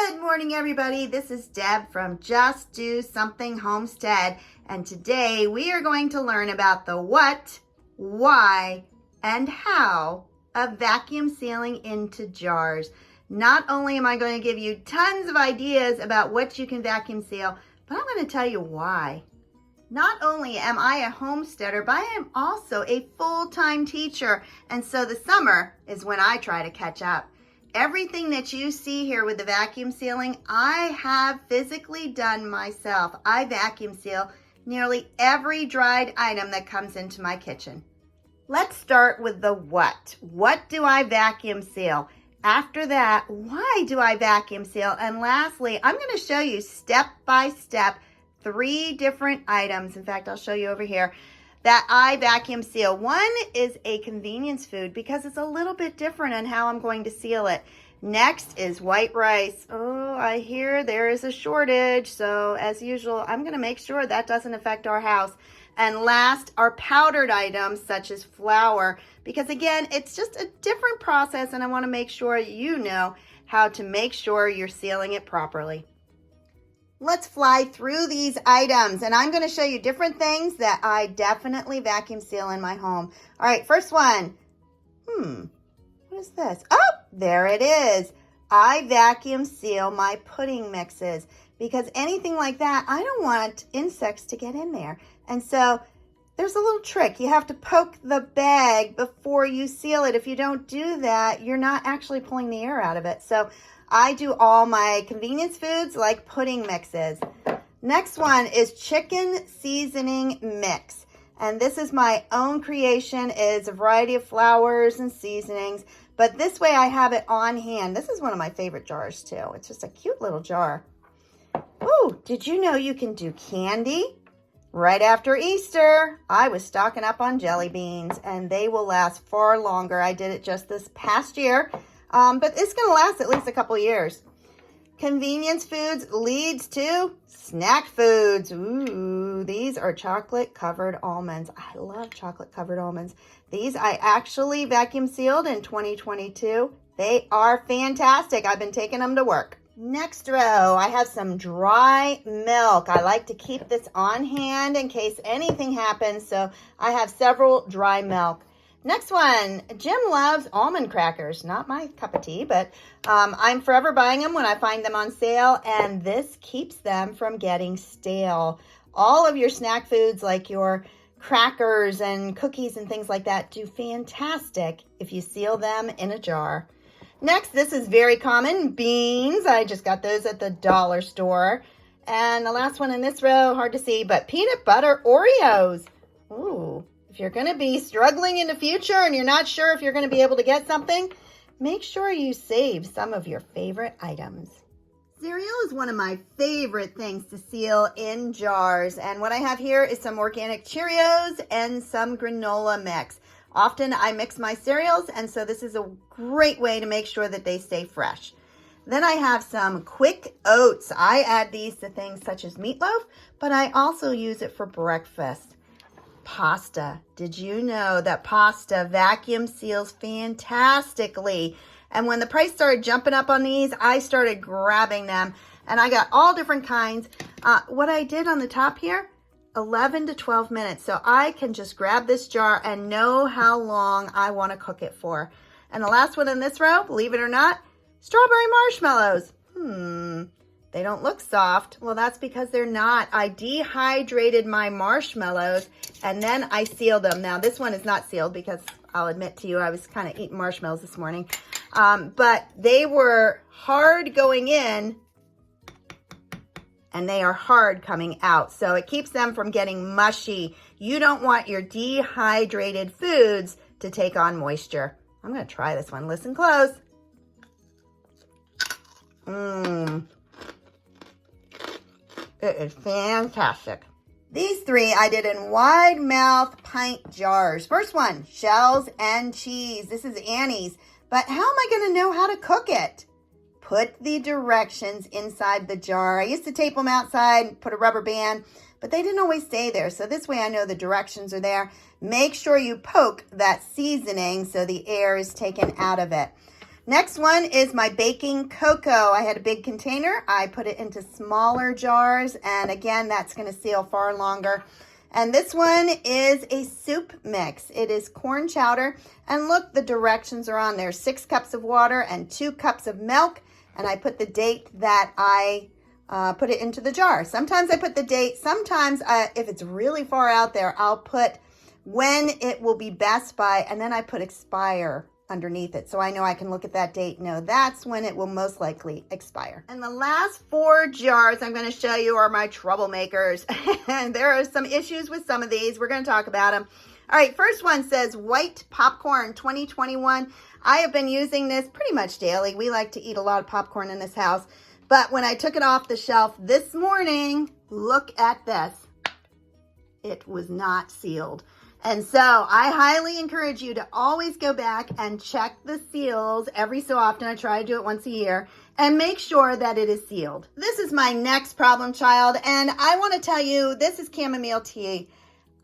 Good morning, everybody. This is Deb from Just Do Something Homestead, and today we are going to learn about the what, why, and how of vacuum sealing into jars. Not only am I going to give you tons of ideas about what you can vacuum seal, but I'm going to tell you why. Not only am I a homesteader, but I am also a full-time teacher, and so the summer is when I try to catch up. Everything that you see here with the vacuum sealing, I have physically done myself. I vacuum seal nearly every dried item that comes into my kitchen. Let's start with the what. What do I vacuum seal? After that, why do I vacuum seal? And lastly, I'm going to show you step by step 3 different items. In fact, I'll show you over here that I vacuum seal. One is a convenience food because it's a little bit different on how I'm going to seal it. Next is white rice. Oh, I hear there is a shortage. So as usual, I'm going to make sure that doesn't affect our house. And last are powdered items such as flour, because again, it's just a different process and I want to make sure you know how to make sure you're sealing it properly. Let's fly through these items, and I'm going to show you different things that I definitely vacuum seal in my home. All right, first one. What is this? Oh, there it is. I vacuum seal my pudding mixes because anything like that, I don't want insects to get in there. And so there's a little trick. You have to poke the bag before you seal it. If you don't do that, you're not actually pulling the air out of it. So I do all my convenience foods like pudding mixes. Next one is chicken seasoning mix. And this is my own creation. It's a variety of flours and seasonings. But this way I have it on hand. This is one of my favorite jars too. It's just a cute little jar. Oh, did you know you can do candy? Right after Easter, I was stocking up on jelly beans and they will last far longer. I did it just this past year. But it's going to last at least a couple years. Convenience foods leads to snack foods. Ooh, these are chocolate covered almonds. I love chocolate covered almonds. These I actually vacuum sealed in 2022. They are fantastic. I've been taking them to work. Next row, I have some dry milk. I like to keep this on hand in case anything happens. So I have several dry milk. Next one, Jim loves almond crackers. Not my cup of tea, but I'm forever buying them when I find them on sale, and this keeps them from getting stale. All of your snack foods like your crackers and cookies and things like that do fantastic if you seal them in a jar. Next, this is very common, beans. I just got those at the dollar store. And the last one in this row, hard to see, but peanut butter Oreos. Ooh. If you're going to be struggling in the future and you're not sure if you're going to be able to get something, make sure you save some of your favorite items. Cereal is one of my favorite things to seal in jars. And what I have here is some organic Cheerios and some granola mix. Often I mix my cereals, and so this is a great way to make sure that they stay fresh. Then I have some quick oats. I add these to things such as meatloaf, but I also use it for breakfast. Pasta. Did you know that pasta vacuum seals fantastically? And when the price started jumping up on these, I started grabbing them, and I got all different kinds. What I did on the top here, 11 to 12 minutes. So I can just grab this jar and know how long I want to cook it for. And the last one in this row, believe it or not, strawberry marshmallows. They don't look soft. Well, that's because they're not. I dehydrated my marshmallows and then I sealed them. Now, this one is not sealed because I'll admit to you, I was kind of eating marshmallows this morning. But they were hard going in and they are hard coming out. So it keeps them from getting mushy. You don't want your dehydrated foods to take on moisture. I'm going to try this one. Listen close. It is fantastic. These 3 I did in wide mouth pint jars. First one, shells and cheese. This is Annie's. But how am I going to know how to cook it? Put the directions inside the jar. I used to tape them outside, put a rubber band, but they didn't always stay there. So this way I know the directions are there. Make sure you poke that seasoning so the air is taken out of it. Next one is my baking cocoa. I had a big container. I put it into smaller jars, and again, that's going to seal far longer. And this one is a soup mix. It is corn chowder. And look, the directions are on there. 6 cups of water and 2 cups of milk. And I put the date that I put it into the jar. Sometimes I put the date. Sometimes if it's really far out there, I'll put when it will be best by, and then I put expire underneath it. So I know I can look at that date and know that's when it will most likely expire. And the last 4 jars I'm going to show you are my troublemakers. And there are some issues with some of these. We're going to talk about them. All right, first one says white popcorn 2021. I have been using this pretty much daily. We like to eat a lot of popcorn in this house. But when I took it off the shelf this morning, look at this. It was not sealed. And so I highly encourage you to always go back and check the seals every so often. I try to do it once a year and make sure that it is sealed. This is my next problem child. And I want to tell you, this is chamomile tea.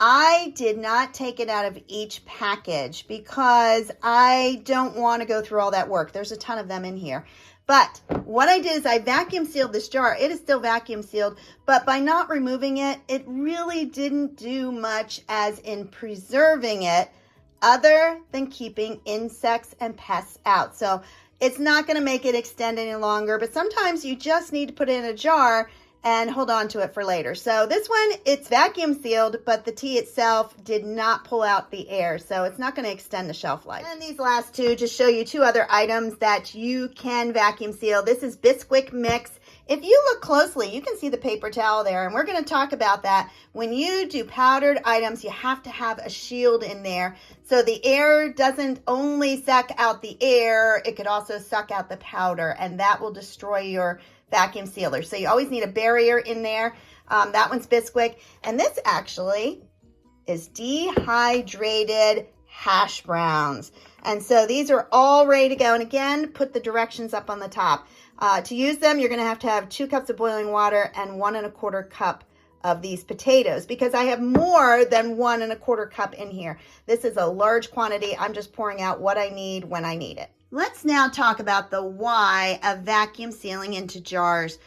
I did not take it out of each package because I don't want to go through all that work. There's a ton of them in here. But what I did is I vacuum sealed this jar. It is still vacuum sealed, but by not removing it, it really didn't do much as in preserving it other than keeping insects and pests out. So it's not going to make it extend any longer, but sometimes you just need to put it in a jar and hold on to it for later. So this one, it's vacuum sealed, but the tea itself did not pull out the air, so it's not going to extend the shelf life. And these last 2 just show you 2 other items that you can vacuum seal. This is Bisquick mix. If you look closely, you can see the paper towel there, and we're going to talk about that. When you do powdered items, you have to have a shield in there, so the air doesn't only suck out the air, it could also suck out the powder, and that will destroy your vacuum sealer. So you always need a barrier in there. That one's Bisquick. And this actually is dehydrated hash browns. And so these are all ready to go. And again, put the directions up on the top. To use them, you're going to have 2 cups of boiling water and 1 1/4 cup of these potatoes, because I have more than 1 1/4 cup in here. This is a large quantity. I'm just pouring out what I need when I need it. Let's now talk about the why of vacuum sealing into jars.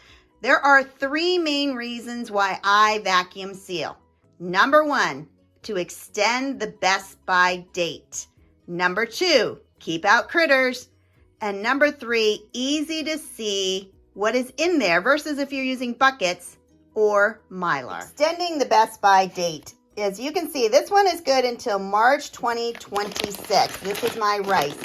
There are 3 main reasons why I vacuum seal. Number 1, to extend the best by date. Number 2, keep out critters. And number 3, easy to see what is in there versus if you're using buckets or Mylar. Extending the best by date. As you can see, this one is good until March 2026. This is my rice.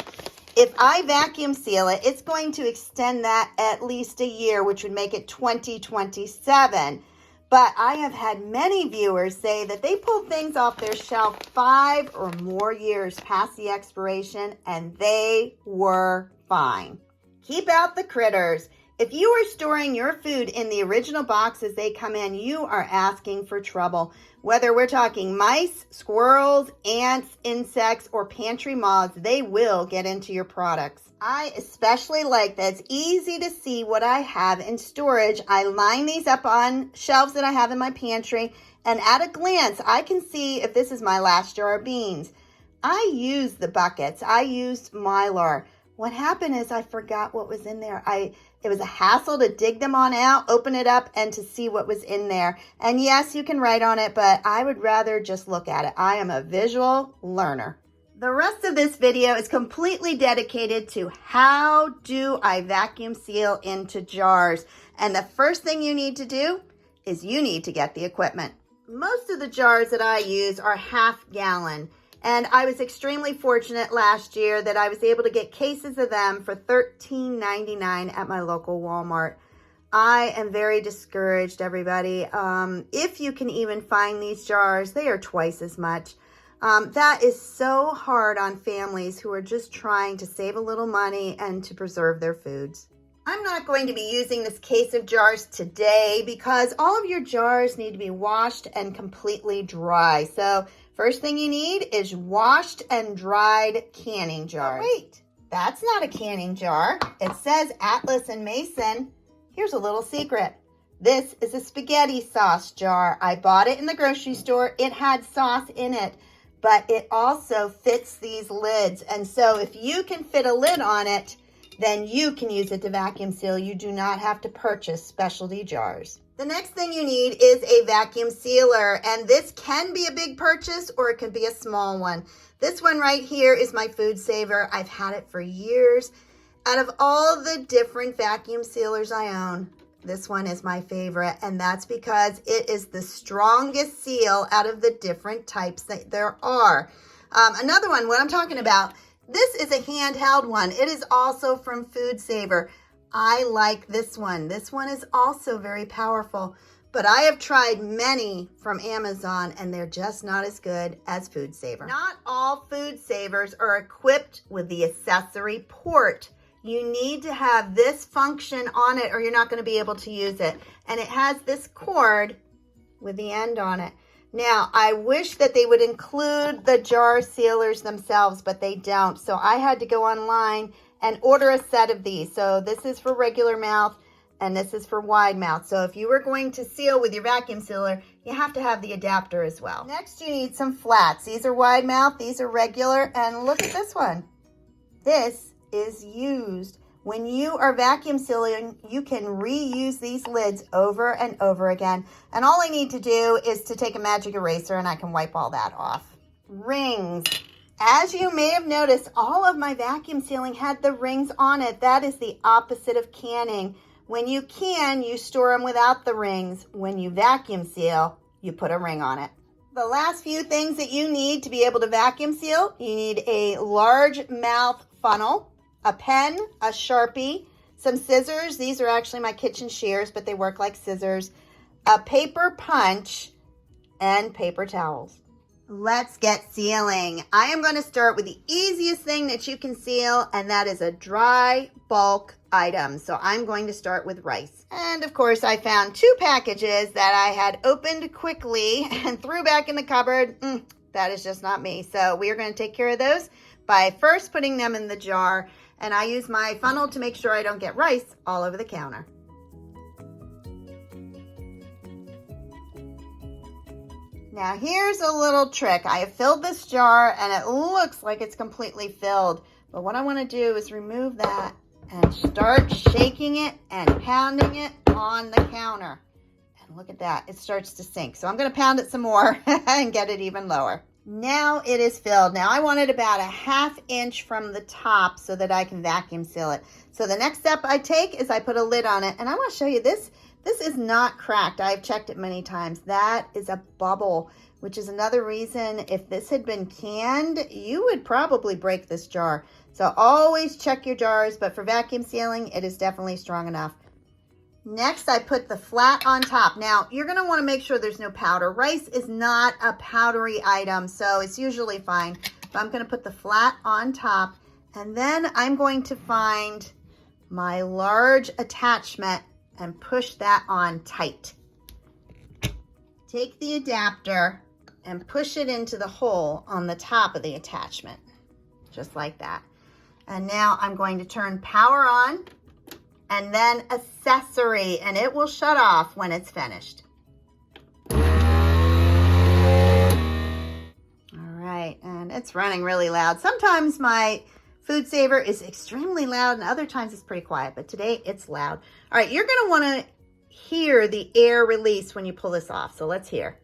If I vacuum seal it, it's going to extend that at least a year, which would make it 2027. But I have had many viewers say that they pulled things off their shelf 5 or more years past the expiration, and they were fine. Keep out the critters. If you are storing your food in the original box as they come in, you are asking for trouble. Whether we're talking mice, squirrels, ants, insects, or pantry moths, they will get into your products. I especially like that it's easy to see what I have in storage. I line these up on shelves that I have in my pantry, and at a glance, I can see if this is my last jar of beans. I used the buckets. I used Mylar. What happened is I forgot what was in there. It was a hassle to dig them on out, open it up, and to see what was in there. And yes, you can write on it, but I would rather just look at it. I am a visual learner. The rest of this video is completely dedicated to how do I vacuum seal into jars. And the first thing you need to do is you need to get the equipment. Most of the jars that I use are half-gallon. And I was extremely fortunate last year that I was able to get cases of them for $13.99 at my local Walmart. I am very discouraged, everybody. If you can even find these jars, they are twice as much. That is so hard on families who are just trying to save a little money and to preserve their foods. I'm not going to be using this case of jars today because all of your jars need to be washed and completely dry. So first thing you need is washed and dried canning jars. Oh, wait, that's not a canning jar. It says Atlas and Mason. Here's a little secret. This is a spaghetti sauce jar. I bought it in the grocery store. It had sauce in it, but it also fits these lids. And so if you can fit a lid on it, then you can use it to vacuum seal. You do not have to purchase specialty jars. The next thing you need is a vacuum sealer, and this can be a big purchase or it can be a small one. This one right here is my Food Saver. I've had it for years. Out of all the different vacuum sealers I own, this one is my favorite, and that's because it is the strongest seal out of the different types that there are. Another one, what I'm talking about, this is a handheld one. It is also from Food Saver. I like this one. This one is also very powerful, but I have tried many from Amazon and they're just not as good as Food Saver. Not all Food Savers are equipped with the accessory port. You need to have this function on it or you're not going to be able to use it. And it has this cord with the end on it. Now, I wish that they would include the jar sealers themselves, but they don't. So I had to go online and order a set of these. So this is for regular mouth and this is for wide mouth. So if you were going to seal with your vacuum sealer, you have to have the adapter as well. Next, you need some flats. These are wide mouth, these are regular, and look at this one. This is used. When you are vacuum sealing, you can reuse these lids over and over again. And all I need to do is to take a magic eraser and I can wipe all that off. Rings. As you may have noticed, all of my vacuum sealing had the rings on it. That is the opposite of canning. When you can, you store them without the rings. When you vacuum seal, you put a ring on it. The last few things that you need to be able to vacuum seal, you need a large mouth funnel, a pen, a Sharpie, some scissors. These are actually my kitchen shears, but they work like scissors, a paper punch, and paper towels. Let's get sealing. I am going to start with the easiest thing that you can seal, and that is a dry bulk item. So I'm going to start with rice. And of course, I found 2 packages that I had opened quickly and threw back in the cupboard. That is just not me. So we are going to take care of those by first putting them in the jar. And I use my funnel to make sure I don't get rice all over the counter. Now here's a little trick. I have filled this jar and it looks like it's completely filled. But what I want to do is remove that and start shaking it and pounding it on the counter. And look at that, it starts to sink. So I'm going to pound it some more and get it even lower. Now it is filled. Now I want it about a 1/2 inch from the top so that I can vacuum seal it. So the next step I take is I put a lid on it. And I want to show you this. This is not cracked. I've checked it many times. That is a bubble, which is another reason if this had been canned, you would probably break this jar. So always check your jars, but for vacuum sealing, it is definitely strong enough. Next, I put the flat on top. Now, you're going to want to make sure there's no powder. Rice is not a powdery item, so it's usually fine. But I'm going to put the flat on top, and then I'm going to find my large attachment and push that on tight. Take the adapter and push it into the hole on the top of the attachment, just like that. And now I'm going to turn power on, and then accessory, and it will shut off when it's finished. All right, and it's running really loud. Sometimes my Food Saver is extremely loud, and other times it's pretty quiet, but today it's loud. All right, you're gonna wanna hear the air release when you pull this off, so let's hear.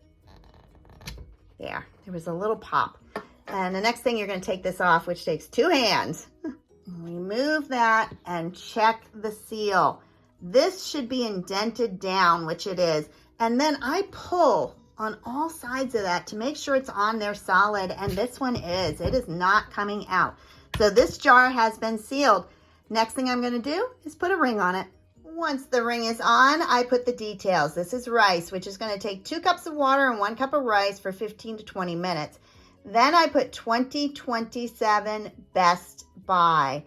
There was a little pop. And the next thing, you're gonna take this off, which takes 2 hands. Remove that and check the seal. This should be indented down, which it is. And then I pull on all sides of that to make sure it's on there solid. And this one is. It is not coming out. So this jar has been sealed. Next thing I'm going to do is put a ring on it. Once the ring is on, I put the details. This is rice, which is going to take 2 cups of water and 1 cup of rice for 15 to 20 minutes. Then I put 2027 Best Buy.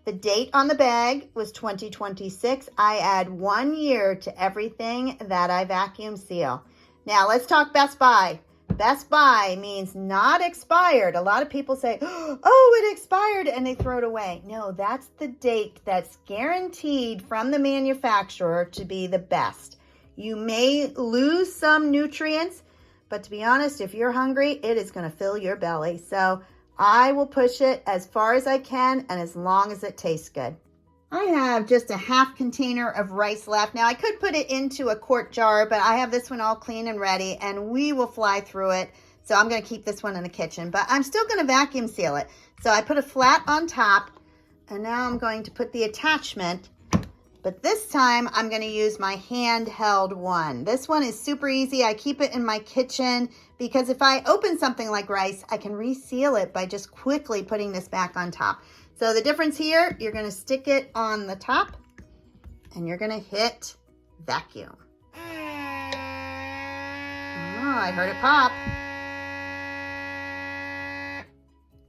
The date on the bag was 2026. I add 1 year to everything that I vacuum seal. Now let's talk Best Buy. Best Buy means not expired. A lot of people say, oh, it expired, and they throw it away. No, that's the date that's guaranteed from the manufacturer to be the best. You may lose some nutrients, but to be honest, if you're hungry, it is going to fill your belly. So I will push it as far as I can and as long as it tastes good. I have just a half container of rice left. Now I could put it into a quart jar, but I have this one all clean and ready and we will fly through it. So I'm going to keep this one in the kitchen, but I'm still going to vacuum seal it. So I put a flat on top and now I'm going to put the attachment, but this time I'm going to use my handheld one. This one is super easy. I keep it in my kitchen because if I open something like rice, I can reseal it by just quickly putting this back on top. So the difference here, you're going to stick it on the top and you're going to hit vacuum. Oh, I heard it pop.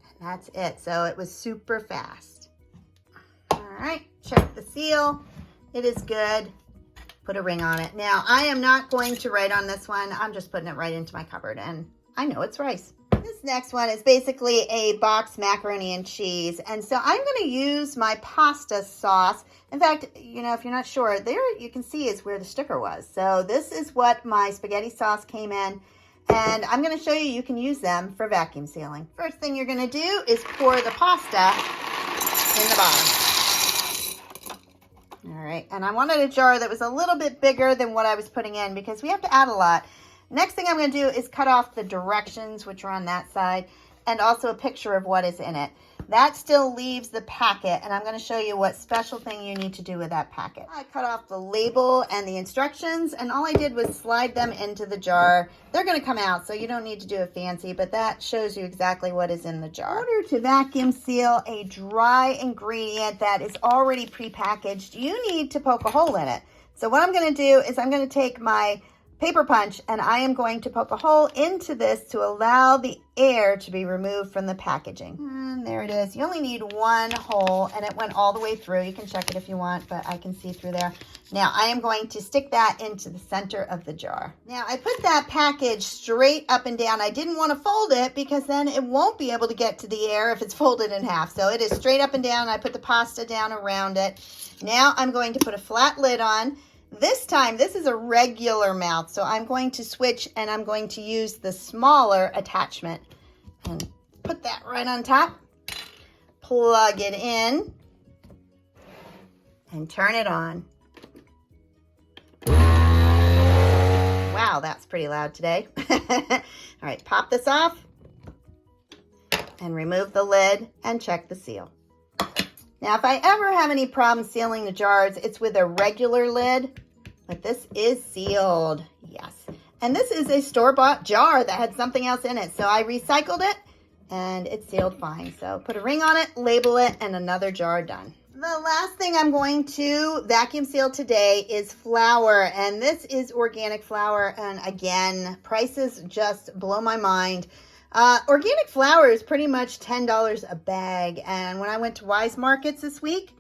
And that's it. So it was super fast. All right, check the seal. It is good. Put a ring on it. Now, I am not going to write on this one. I'm just putting it right into my cupboard and I know it's rice. This next one is basically a boxed macaroni and cheese. And so I'm going to use my pasta sauce. In fact, you know, if you're not sure, there you can see is where the sticker was. So this is what my spaghetti sauce came in. And I'm going to show you, you can use them for vacuum sealing. First thing you're going to do is pour the pasta in the bottom. All right. And I wanted a jar that was a little bit bigger than what I was putting in because we have to add a lot. Next thing I'm going to do is cut off the directions, which are on that side, and also a picture of what is in it. That still leaves the packet, and I'm going to show you what special thing you need to do with that packet. I cut off the label and the instructions, and all I did was slide them into the jar. They're going to come out, so you don't need to do it fancy, but that shows you exactly what is in the jar. In order to vacuum seal a dry ingredient that is already prepackaged, you need to poke a hole in it. So what I'm going to do is I'm going to take my paper punch and I am going to poke a hole into this to allow the air to be removed from the packaging. And there it is. You only need one hole and it went all the way through. You can check it if you want, but I can see through there. Now I am going to stick that into the center of the jar. Now I put that package straight up and down. I didn't want to fold it because then it won't be able to get to the air if it's folded in half. So it is straight up and down. I put the pasta down around it. Now I'm going to put a flat lid on. This time, this is a regular mouth, so I'm going to switch and I'm going to use the smaller attachment and put that right on top, plug it in, and turn it on. Wow, that's pretty loud today. All right, pop this off and remove the lid and check the seal. Now, if I ever have any problems sealing the jars, it's with a regular lid, but this is sealed, yes. And this is a store-bought jar that had something else in it, so I recycled it, and it's sealed fine. So put a ring on it, label it, and another jar done. The last thing I'm going to vacuum seal today is flour, and this is organic flour, and again, prices just blow my mind. Organic flour is pretty much $10 a bag, and when I went to Wise Markets this week,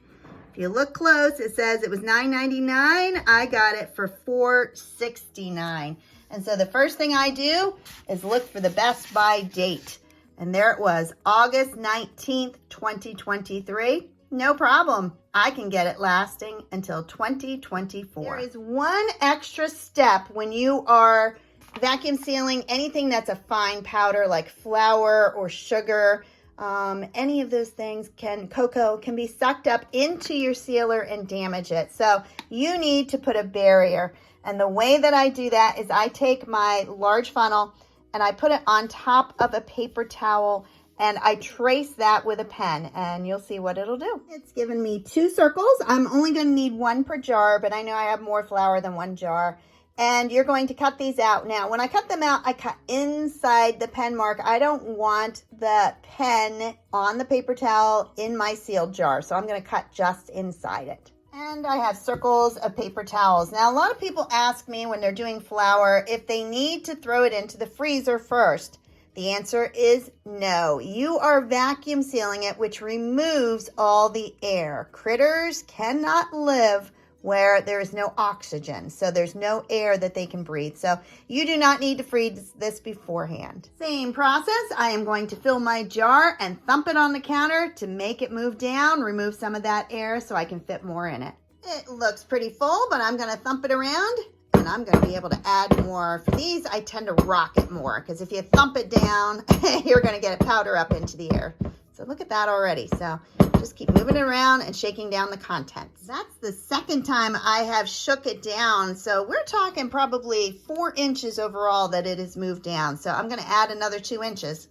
if you look close, it says it was $9.99. I got it for $4.69. And so the first thing I do is look for the best by date, and there it was, August 19th, 2023. No problem. I can get it lasting until 2024. There is one extra step when you are vacuum sealing anything that's a fine powder like flour or sugar. Any of those things, cocoa can be sucked up into your sealer and damage it. So you need to put a barrier. And the way that I do that is I take my large funnel and I put it on top of a paper towel and I trace that with a pen and you'll see what it'll do. It's given me 2 circles. I'm only going to need 1 per jar, but I know I have more flour than 1 jar. And you're going to cut these out. Now, when I cut them out, I cut inside the pen mark. I don't want the pen on the paper towel in my sealed jar, so I'm going to cut just inside it. And I have circles of paper towels. Now, a lot of people ask me when they're doing flour if they need to throw it into the freezer first. The answer is no. You are vacuum sealing it, which removes all the air. Critters cannot live where there is no oxygen, so there's no air that they can breathe. So you do not need to freeze this beforehand. Same process. I am going to fill my jar and thump it on the counter to make it move down, remove some of that air so I can fit more in it. It looks pretty full, but I'm going to thump it around and I'm going to be able to add more. For these, I tend to rock it more because if you thump it down, you're going to get it powder up into the air. So look at that already. So just keep moving it around and shaking down the contents. That's the second time I have shook it down. So we're talking probably 4 inches overall that it has moved down. So I'm going to add another 2 inches.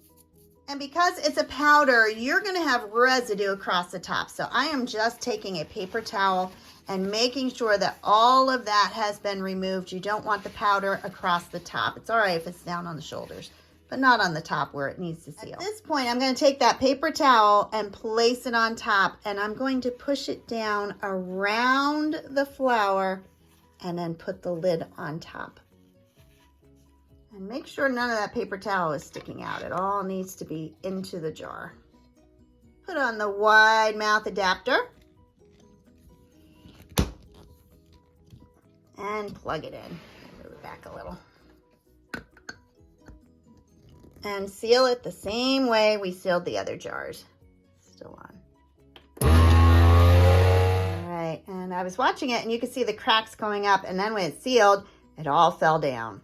And because it's a powder, you're going to have residue across the top. So I am just taking a paper towel and making sure that all of that has been removed. You don't want the powder across the top. It's all right if it's down on the shoulders, but not on the top where it needs to seal. At this point, I'm going to take that paper towel and place it on top, and I'm going to push it down around the flower and then put the lid on top. And make sure none of that paper towel is sticking out. It all needs to be into the jar. Put on the wide mouth adapter and plug it in. Move it back a little. And seal it the same way we sealed the other jars. Still on. All right, and I was watching it and you could see the cracks going up, and then when it's sealed, it all fell down.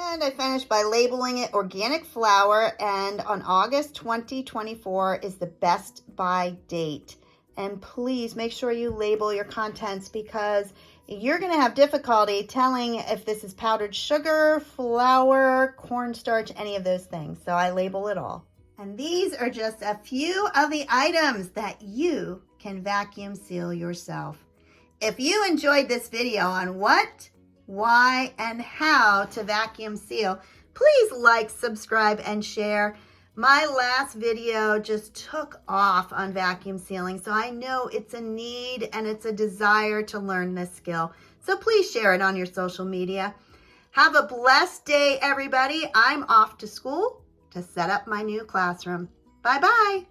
And I finished by labeling it organic flour, and on August 2024 is the best buy date. And please make sure you label your contents, because you're going to have difficulty telling if this is powdered sugar, flour, cornstarch, any of those things. So I label it all. And these are just a few of the items that you can vacuum seal yourself. If you enjoyed this video on what, why, and how to vacuum seal, please like, subscribe, and share. My last video just took off on vacuum sealing, so I know it's a need and it's a desire to learn this skill. So please share it on your social media. Have a blessed day, everybody. I'm off to school to set up my new classroom. Bye-bye.